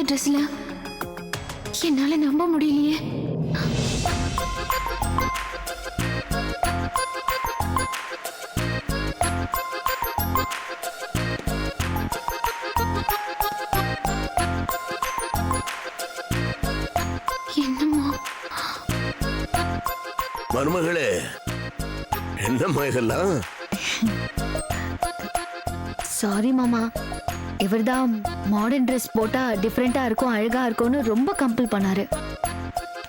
ட்ரெஸ்ல என்னால நம்ப முடியலையே. என்னம்மா மருமகளே, என்னம்மா இதெல்லாம்? சாரி மாமா, இவர்தான் மாடர்ன் ட்ரெஸ் போட்டா டிஃப்ரெண்டா இருக்கும், அழகா இருக்கும்னு ரொம்ப கம்பல் பண்ணாரு.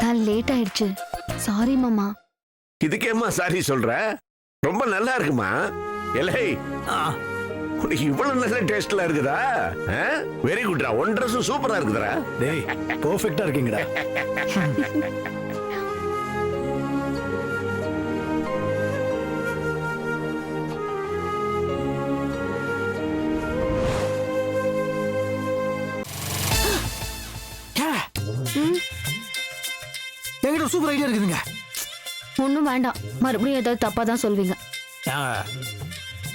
நான் லேட் ஆயிடுச்சு. சாரி மாமா. இதுக்கேம்மா சாரி சொல்ற? ரொம்ப நல்லா இருக்குமா. எலை, உனக்கு இவ்வளவு நல்ல டேஸ்ட்ல இருக்குதா? வெரி குட்ரா. ஒன் ட்ரெஸ் சூப்பரா இருக்குதுடா. டேய், பெர்ஃபெக்ட்டா இருக்கீங்கடா. என்கிட்ட சூப்பர் ஐடியா இருக்குதுங்க. ஒன்றும் வேண்டாம், மறுபடியும் ஏதாவது தப்பா தான் சொல்வீங்க.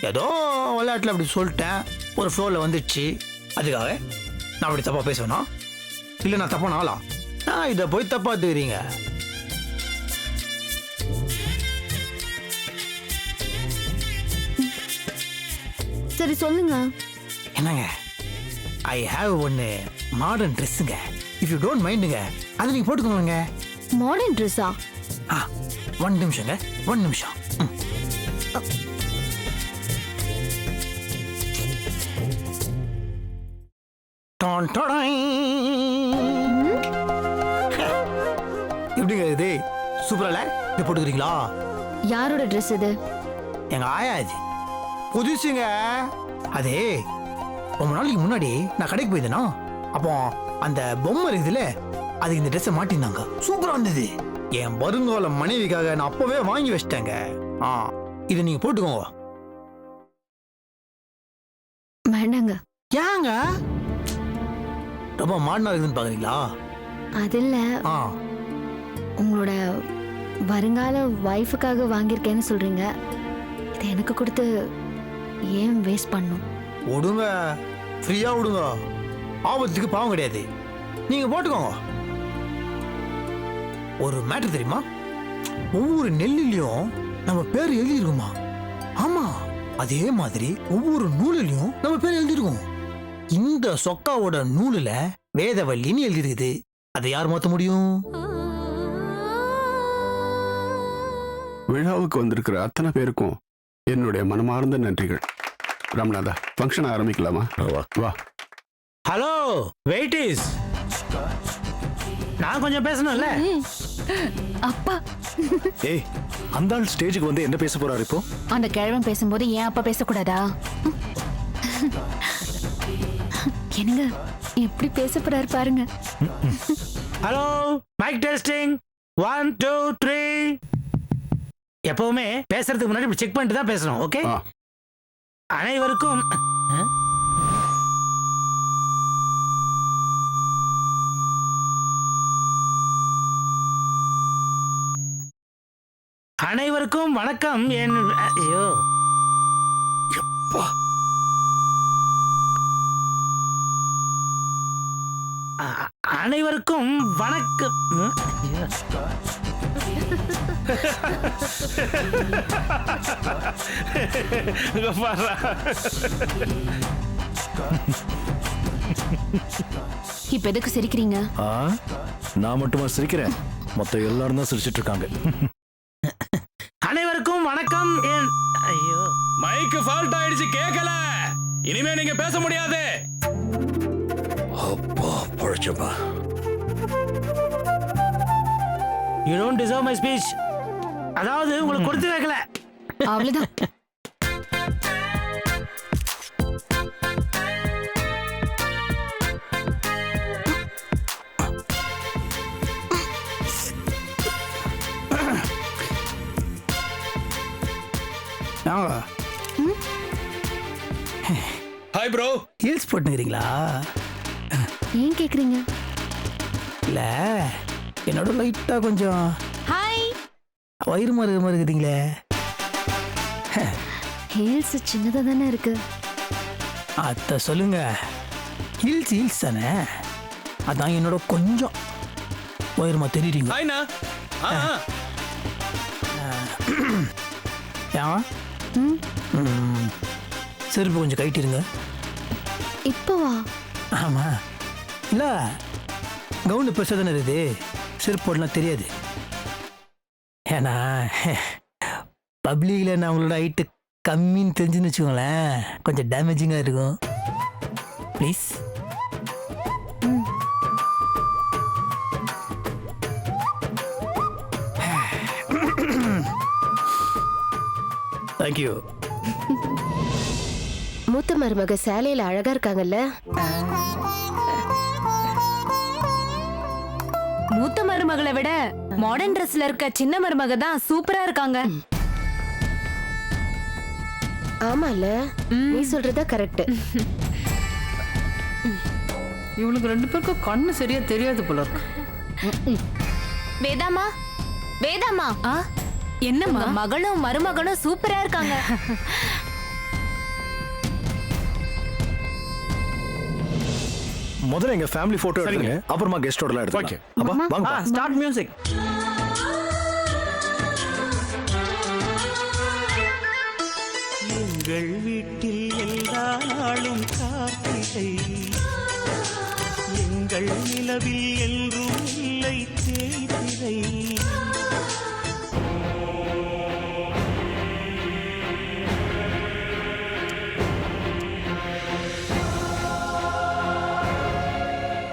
ஏதோ விளையாட்டில் அப்படி சொல்லிட்டேன், ஒரு ஃப்ளோவில் வந்துடுச்சு. அதுக்காக நான் அப்படி தப்பாக பேசணும்? இல்லை, நான் தப்பான ஆளா? நான் இதை போய் தப்பா தெரியுங்க. சரி சொல்லுங்க. என்னங்க, ஐ ஹாவ் ஒன்று மாடர்ன் ட்ரெஸ்ஸுங்க. இஃப் யூ டோன்ட் மைண்டுங்க, அதை நீங்கள் போட்டுக்கோங்க. மாடர்ன் ட்ரெஸ்ஸா? ஒன் நிமிஷங்க, ஒன் நிமிஷம். எப்படிங்க இது? சூப்பரா இது போட்டுக்கிறீங்களா? யாரோட ட்ரெஸ் இது? எங்க ஆயா இது புதுசுங்க. அதே ரொம்ப நாளைக்கு முன்னாடி நான் கடைக்கு போயிருந்தேனா, அப்போ அந்த பொம்மை இருக்குதுல, அதுக்கு இந்த ட்ரெஸ்ஸை மாட்டினாங்க. சூப்பரா இருந்தது. என் வருங்கால மனைவிக்காக நான் அப்பவே வாங்கி வச்சிட்டேங்க. இதை நீங்க போட்டுக்கோங்க. வேண்டாங்க. ஏங்க? ரொம்ப மாடனா இருக்குதுன்னு பாக்குறீங்களா? அது இல்ல, உங்களோட வருங்கால வைஃபுக்காக வாங்கியிருக்கேன்னு சொல்றீங்க. இதை எனக்கு கொடுத்து ஏன் வேஸ்ட் பண்ணும்? விடுங்க, ஃப்ரீயா விடுங்க. ஆபத்துக்கு பாவம் கிடையாது. நீங்க போட்டுக்கோங்க. ஒரு மேட்டர் தெரியுமா? ஒவ்வொரு நெல்லிலையும் நம்ம பேர் எழுதிருக்குமா? ஆமா, அதே மாதிரி ஒவ்வொரு நூலிலையும் நம்ம பேர் எழுதிருக்கோம். இந்த சொக்காவோட நூலுல வேதவல்லின்னு எழுதிருக்குது. அதை யார் மாத்த முடியும்? விழாவுக்கு வந்திருக்கிற அத்தனை பேருக்கும் என்னுடைய மனமார்ந்த நன்றிகள். ராமநாதா, ஃபங்க்ஷன் ஆரம்பிக்கலாமா? வா. ஹலோ வெயிட்டிஸ், நான் கொஞ்சம் பேசணும்ல. அப்பா, ஏய், அந்த ஆள் ஸ்டேஜுக்கு வந்து என்ன பேச போறாரு இப்போ? அந்த கிழவன் பேசும்போது ஏன் அப்பா பேசக்கூடாதா? என்னங்க எப்படி பேச போறாரு பாருங்க. Hello, mic testing 1 2 3. எப்பவுமே பேசுறதுக்கு முன்னாடி செக் பண்ணிட்டு தான் பேசணும். ஓகே? அனைவருக்கும் அனைவருக்கும் வணக்கம். ஐயோ, அனைவருக்கும் வணக்கம். இப்ப எதுக்கு சிரிக்கிறீங்க? நான் மட்டுமா சிரிக்கிறேன்? மொத்த எல்லாரும் தான் சிரிச்சிட்டு இருக்காங்க. அனைவருக்கும் வணக்கம். ஐயோ, மைக் ஃபால்ட் ஆயிடுச்சு, கேட்கல. இனிமே நீங்க பேச முடியாது. அப்பா பழச்சப்பா. You don't deserve my speech. அதாவது உங்களுக்கு கொடுத்து வைக்கல, அவ்வளவுதான். Hi bro. ஹீல்ஸ் போட்டுக்கிறீங்களா? ஏன் கேக்குறீங்க? இல்ல, என்னோட லைட்டா கொஞ்சம் ஹாய், வயிறு மாதிரி இருக்குதுங்களே. ஹீல்ஸ் சின்னதா தானே இருக்கு. அத்த சொல்லுங்க. ஹீல்ஸ் தானே. அதான் என்னோட கொஞ்சம் உயரமா தெரியுறீங்க. ஹாய்ண்ணா. ஆ, ஆ. ஏன் செருப்பு கொஞ்சம் கைட்டிருங்க. இப்போவா? ஆமா, இல்ல கவுன் பெருசாக தானே இருக்குது, செருப்பு போடலாம் தெரியாது. ஏன்னா பப்ளிக்கில் நான் உங்களோட ஹைட்டு கம்மின்னு தெரிஞ்சுன்னு வச்சுக்கோங்களேன், கொஞ்சம் டேமேஜிங்காக இருக்கும். ப்ளீஸ். தேங்க்யூ. மூத்த மருமக சேலையில அழகா இருக்காங்கல்ல? மூத்த மருமகளை விட மாடர்ன் ட்ரெஸ்ல இருக்க சின்ன மருமக தான் சூப்பரா இருக்காங்க. ஆமால, நீ சொல்றதா கரெக்ட். இவளுக்கு ரெண்டு பேருக்கும் கண்ணு சரியா தெரியாது போல இருக்கு. வேதாமா, வேதாமா, என்னம்மா மகளும் மருமகனும் சூப்பரா இருக்காங்க. முதல்ல எங்க ஃபேமிலி போட்டோ எடுத்துங்க, அப்புறமா கெஸ்டோடலாம் எடுத்துங்க. அப்பா வாங்க. Start music. எங்கள் வீட்டில் எல்லா நாளும் கார்த்திகை, எங்கள் நிலவில் என்றும் இல்லை தேய்திரை.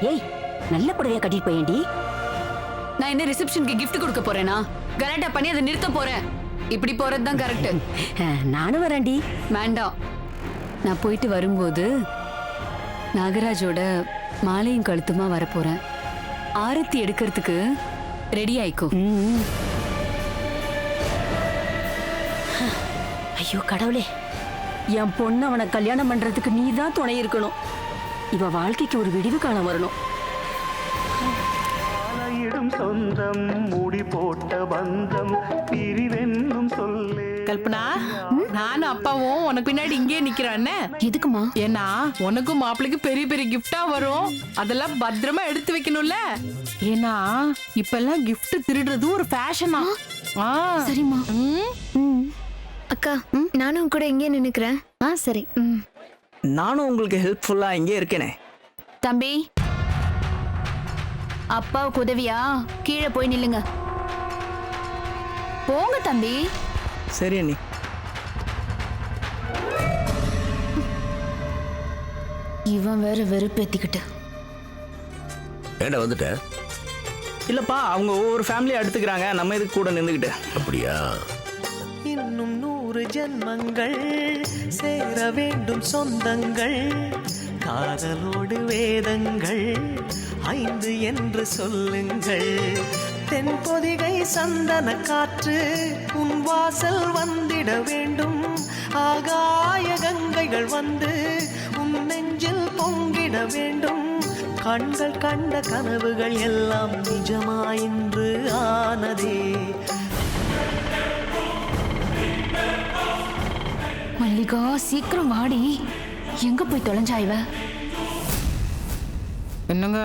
ஏய், நல்ல புடவையா கட்டிட்டு போயேண்டி. நான் என்ன ரிசப்ஷனுக்கு கிஃப்ட் கொடுக்க போறேனா? கலாட்டா பண்ணி அதை நிறுத்த போறேன். இப்படி போறதுதான் கரெக்ட். நானும் வரேன்டி. வேண்டாம், நான் போயிட்டு வரும்போது நாகராஜோட மாலையும் கழுத்துமா வரப்போறேன். ஆரத்தி எடுக்கிறதுக்கு ரெடி ஆயிக்கோ. ஐயோ கடவுளே, என் பொண்ணு அவனை கல்யாணம் பண்றதுக்கு நீ தான் துணை இருக்கணும். இவ வாழ்க்கைக்கு ஒரு விடிவு காலம் வரணும். ஆலையிடும் சொந்தம், முடி போட்ட பந்தம், பிரிவென்னும் சொல்லே. கல்பனா, நானும் அப்பாவும் உனக்கு பின்னாடி இங்கே நிக்கிறான்னு. எதுக்குமா? ஏன்னா உனக்கும் மாப்பிளைக்கு பெரிய பெரிய கிஃப்டா வரும், அதெல்லாம் பத்திரமா எடுத்து வைக்கணும்ல. ஏன்னா இப்பெல்லாம் gift திருடுறது ஒரு ஃபேஷனா. சரிம்மா. அக்கா, நானும் கூட இங்கே நின்னுக்கிறேன். சரி. நானும் உங்களுக்கு ஹெல்ப்ஃபுல்லா இங்கே இருக்கேனே. தம்பி, அப்பாவுக்கு உதவியா கீழே போய் நில்லுங்க. போங்க தம்பி. சரி அண்ணி. இவன் வேற வெறுப்பேத்திக்கிட்டு. ஏண்டா வந்துட்ட? இல்லப்பா, அவங்க ஒவ்வொரு ஃபேமிலியா எடுத்துக்கிறாங்க, நம்ம இதுக்கு கூட நின்றுக்கிட்டு. அப்படியா? இன்னும் 100 ஜென்மங்கள் சேர வேண்டும் சொந்தங்கள், காதலோடு வேதங்கள் 5 என்று சொல்லுங்கள். தென்பொதிகை சந்தன காற்று உன் வாசல் வந்திட வேண்டும், ஆகாய கங்கைகள் வந்து உன் நெஞ்சில் பொங்கிட வேண்டும். கண்கள் கண்ட கனவுகள் எல்லாம் நிஜமாயின்று ஆனதே. மல்லிகா, சீக்கிரம் வாடி. எங்க போய் தொலைஞ்சா இவ? என்னங்க,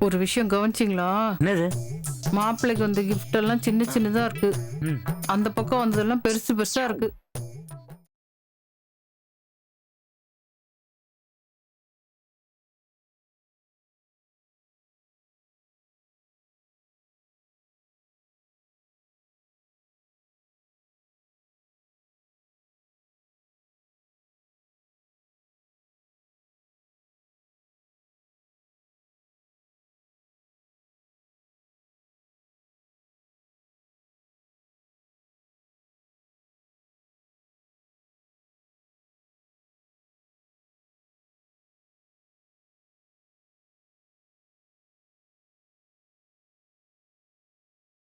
ஒரு விஷயம் கவனிச்சிங்களா? என்னது? மாப்பிள்ளைக்கு வந்த கிஃப்ட் எல்லாம் சின்ன சின்னதா இருக்கு, அந்த பக்கம் வந்ததெல்லாம் பெருசு பெருசா இருக்கு.